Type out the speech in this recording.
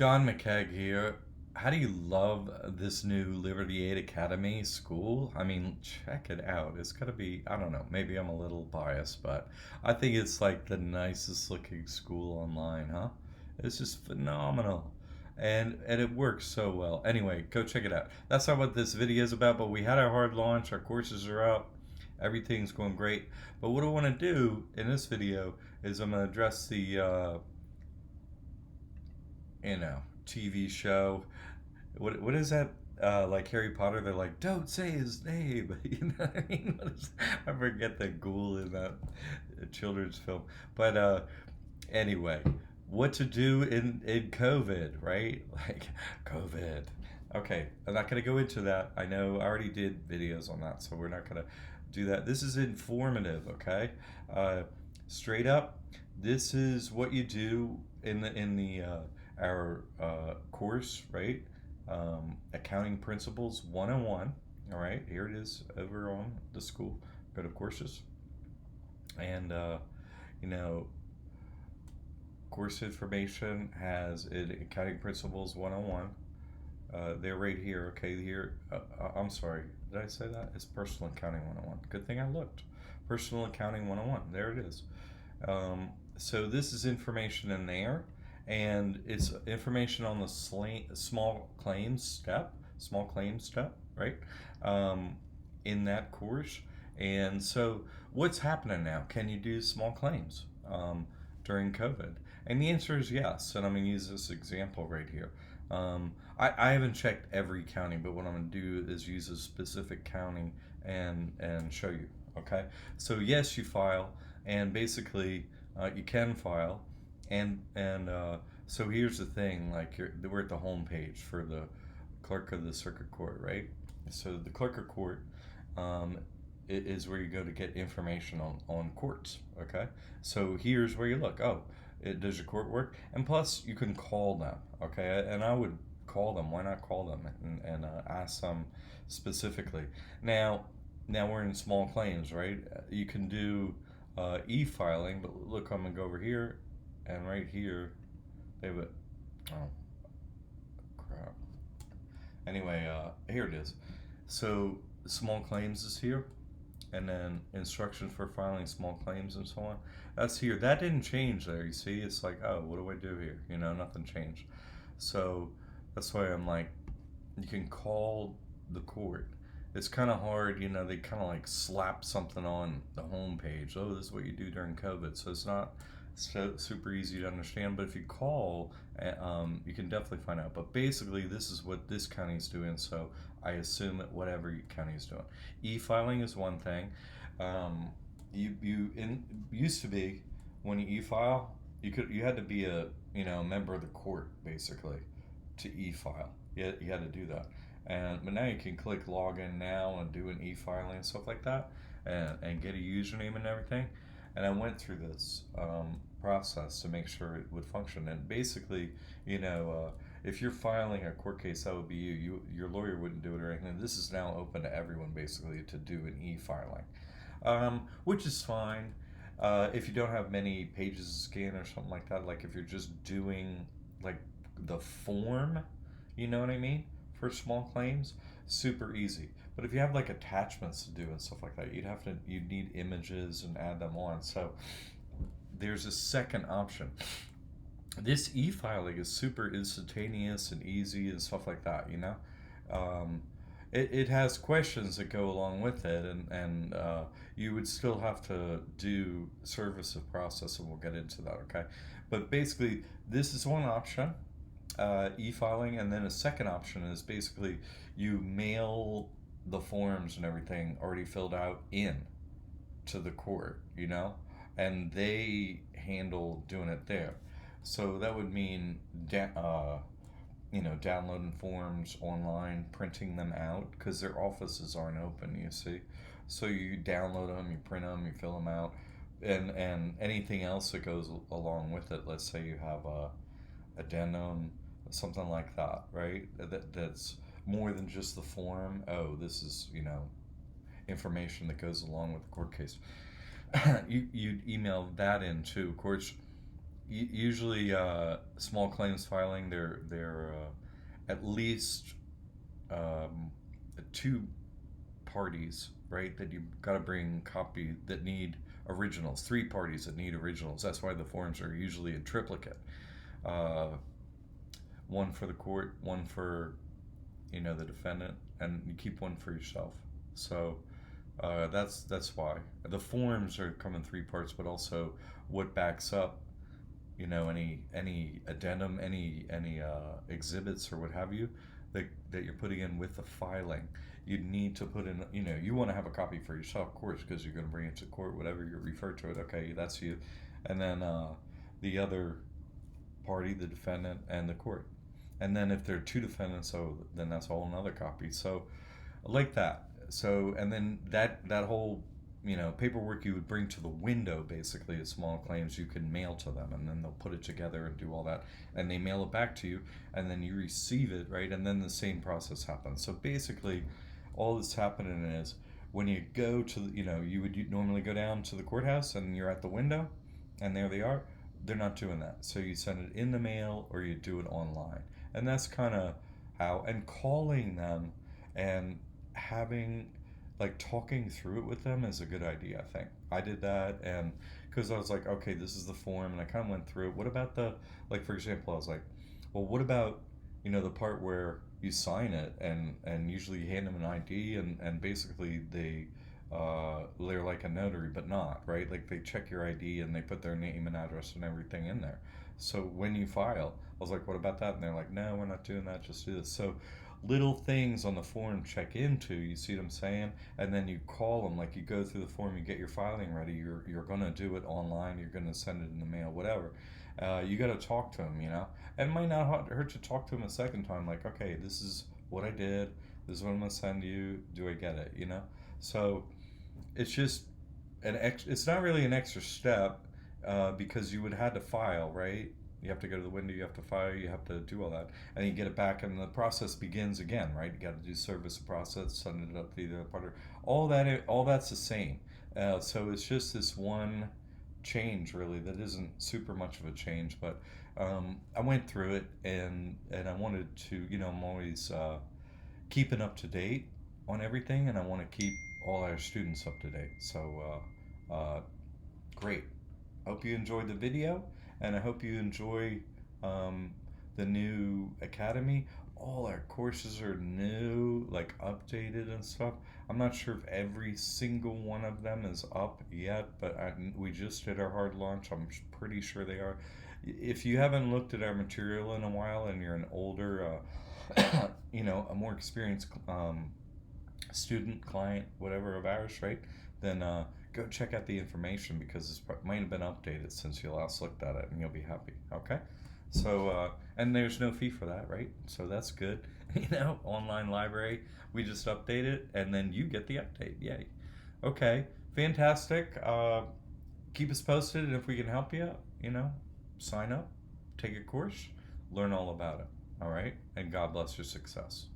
Don McKeag here. How do you love this new Liberty Aid Academy school? I mean, check it out. It's gonna be, I don't know, maybe I'm a little biased, but I think it's like the nicest looking school online, huh? It's just phenomenal. And it works so well. Anyway, go check it out. That's not what this video is about, but we had our hard launch, our courses are up, everything's going great. But what I want to do in this video is I'm gonna address the TV show. What is that? Like Harry Potter, they're like, don't say his name. You know what I mean? I forget the ghoul in that children's film. But anyway, what to do in COVID, right? Like COVID. Okay, I'm not gonna go into that. I know I already did videos on that, so we're not gonna do that. This is informative, okay? Uh, Straight up, this is what you do in the our course, right? Accounting Principles 101. All right, here it is over on the school. Go to courses, and you know, course information has it, Accounting Principles 101. They're right here. Okay, here. I'm sorry. Did I say that? It's Personal Accounting 101. Good thing I looked. Personal Accounting 101. There it is. So this is information in there, and it's information on the small claims step, right? In that course. And so, what's happening now? Can you do small claims during COVID? And the answer is yes. And I'm going to use this example right here. I haven't checked every county, but what I'm going to do is use a specific county and show you. Okay, so yes, you file, and basically you can file, and so here's the thing: like we're at the home page for the clerk of the circuit court, right? So the clerk of court um, is where you go to get information on courts. Okay, so here's where you look. Oh, does your court work? And plus, you can call them. Okay, and I would call them. Why not call them and ask them specifically? Now, now we're in small claims, right? You can do e-filing, but look, I'm gonna go over here, and right here they have a oh crap. Anyway, here it is. So small claims is here, and then instructions for filing small claims and so on. That's here. That didn't change there. You see, it's like, oh, what do I do here? Nothing changed. So that's why I'm like, you can call the court. It's kind of hard, they kind of like slap something on the homepage. Oh, this is what you do during COVID. So it's not so super easy to understand. But if you call, you can definitely find out. But basically, this is what this county is doing. So I assume that whatever your county is doing. E-filing is one thing. Used to be when you e-file, you had to be a member of the court basically to e-file. You had to do that. But now you can click login now and do an e-filing and stuff like that, and get a username and everything. And I went through this process to make sure it would function. And basically, if you're filing a court case, that would be you. Your lawyer wouldn't do it or anything. This is now open to everyone basically to do an e-filing, which is fine. If you don't have many pages to scan or something like that, like if you're just doing like the form, you know what I mean, for small claims, super easy. But if you have like attachments to do and stuff like that, you'd need images and add them on. So there's a second option. This e-filing is super instantaneous and easy and stuff like that. Um, it has questions that go along with it, and you would still have to do service of process, and we'll get into that, okay? But basically, this is one option, e-filing, and then a second option is basically you mail the forms and everything already filled out in to the court, and they handle doing it there. So that would mean downloading forms online, printing them out because their offices aren't open. You see, so you download them, you print them, you fill them out, and anything else that goes along with it. Let's say you have a addendum, something like that, right? That's more than just the form. Oh, this is information that goes along with the court case. You'd email that in too. Of course, Usually, small claims filing, they're at least um, two parties, right? That you've got to bring copy that need originals. Three parties that need originals. That's why the forms are usually in triplicate. Uh, one for the court, one for the defendant, and you keep one for yourself. So that's why the forms are come in three parts, but also what backs up any addendum, any exhibits or what have you that you're putting in with the filing. You need to put in, you want to have a copy for yourself, of course, because you're going to bring it to court, whatever you refer to it. Okay, that's you, and then the other party, the defendant, and the court. And then if there are two defendants, so then that's all another copy. So like that. So and then that whole paperwork you would bring to the window, basically, is small claims you can mail to them, and then they'll put it together and do all that, and they mail it back to you, and then you receive it, right, and then the same process happens. So basically all that's happening is when you go to you would normally go down to the courthouse and you're at the window and there they are. They're not doing that, so you send it in the mail or you do it online, and that's kind of how. And calling them and having like talking through it with them is a good idea. I think I did that, and because I was like, okay, this is the form, and I kind of went through it. What about the, like, for example, I was like, well, what about the part where you sign it, and usually you hand them an ID, and basically they're like a notary, but not, right? Like, they check your ID and they put their name and address and everything in there. So when you file, I was like, what about that? And they're like, no, we're not doing that, just do this. So little things on the form check into, you see what I'm saying? And then you call them, like, you go through the form, you get your filing ready, you're going to do it online, you're going to send it in the mail, whatever. You got to talk to them, and it might not hurt to talk to them a second time, like, okay, this is what I did, this is what I'm going to send you, do I get it? So it's just it's not really an extra step, because you would have to file, right? You have to go to the window, you have to file, you have to do all that, and you get it back, and the process begins again, right? You got to do service of process, send it up to the partner. All that's the same. So it's just this one change, really, that isn't super much of a change, but I went through it, and I wanted to, I'm always keeping up to date on everything, and I want to keep all our students up to date. So great. Hope you enjoyed the video, and I hope you enjoy um, the new academy. All our courses are new, like updated and stuff. I'm not sure if every single one of them is up yet, but we just did our hard launch. I'm pretty sure they are. If you haven't looked at our material in a while and you're an older, a more experienced student, client, whatever of ours, right? Then go check out the information, because it might have been updated since you last looked at it, and you'll be happy. Okay. So and there's no fee for that, right? So that's good. Online library. We just update it, and then you get the update. Yay. Okay. Fantastic. Keep us posted, and if we can help you, sign up, take a course, learn all about it. All right. And God bless your success.